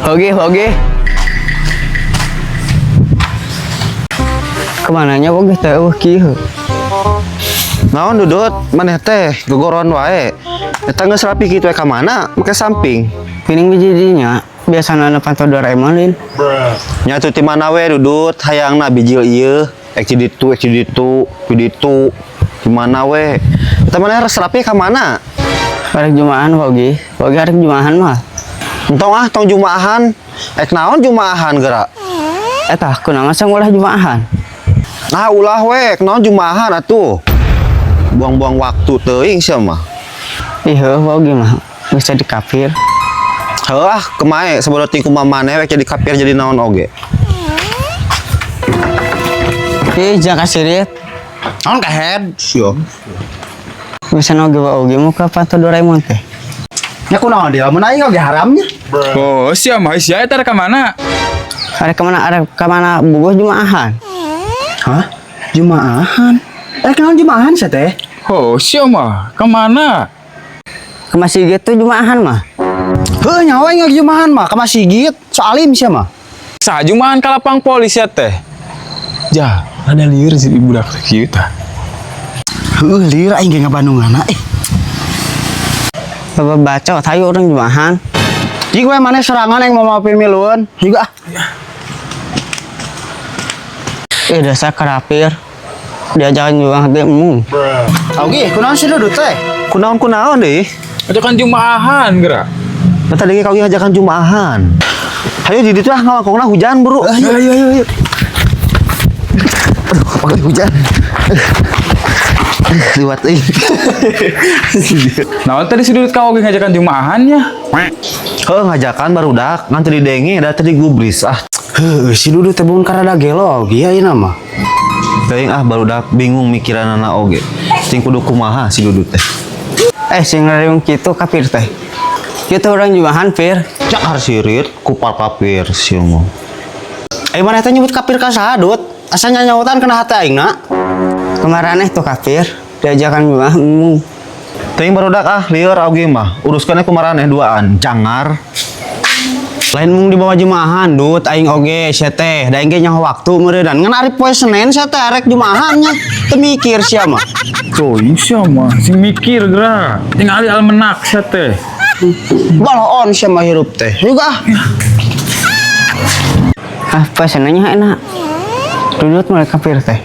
Oke. Kemananya oke teh kieu. Naon Dudut, maneh teh gegoron wae. Eta geus rapi kitu ka mana? Make samping. Pining biji dinya biasana pantau Doraemon lin. Nya teu ti mana we Dudut, hayangna biji ieu. Ek di ditu. Di mana we? Eta maneh res rapi ka mana? Arek Jumaahan oge arek Jumaahan mah. Tong Jumaahan. Ek naon Jumaahan geura? Eta kunaon sang ulah Jumaahan. Nah ulah we, naon Jumaahan atuh. Buang-buang waktu teuing sia mah. Ih heuh oge mah bisa di kafir. Heuh kemae sabada ti kumaha maneh we jadi kafir jadi naon oge. Ih jangan kasirit. Naon ka head? Sio. Bisa oge muka pantau Doraemon teh. Nya kunaon dia mun aing oge haramnya. Oh, sia mah sia eta ka mana? Arek kemana bubuh Jumaahan. Hah? Jumaahan? Naon Jumaahan sia teh? Oh, sia mah ka mana? Ke masjid tuh Jumaahan mah. Heuh nyawa aing Jumaahan mah ka Masigit, salim sia mah. Sa Jumaahan ka lapang polisi teh. Ja, ada lieur si budak kieu tah. Heuh lieur aing ge ngabandungana Bapak baca tayu orang Jumaahan. Jing we maneh serangan yang mau maafin miluan. Juga Dasar kerapir. Diajakan Jumaahan teh Oke, kunaon sih Dudut teh? Kunaon deh. Ajakan Jumaahan geura. Mata lagi kau ajakan Jumaahan. Hayu di ditu ah ngawakongna hujan buru. Ayo. Aduh, pakai hujan. Liwat euy. Naon tadi si Dudut ka oge ngajakan Jumaahan nya? Heuh ngajakan barudak ngan teu didenge da teu digubris ah. Heuh si Dudut teh mun karada gelo ieu ayeuna mah. Teuing ah barudak bingung mikiranana oge. Ting kudu kumaha si Dudut teh. Sing ngariung kitu kafir teh. Kitu orang Jumaahan fir. Cakar sirit kupal kafir sia mah. Mana teh nyebut kafir ka saha Dut? Asa nyanyautan kena hati aingna. Kemaraneh tuh kafir diajakan Jumaahan Teuing barudak ah lieur oge mah. Uruskeun ku maraneh duaan, jangar. lain mung di bawah Jumaahan Dut aing oge sia teh da aing ge nyaho waktu meuredan ngan ari poe Senin sia teh arek Jumaahan nya teu mikir sia mah. Coy, sia mah sing mikir geura. Tinggal almenak sia teh. Baloon sia mah hirup teh. Juga ah poe Senin nya enak. Dudut mulai kafir teh.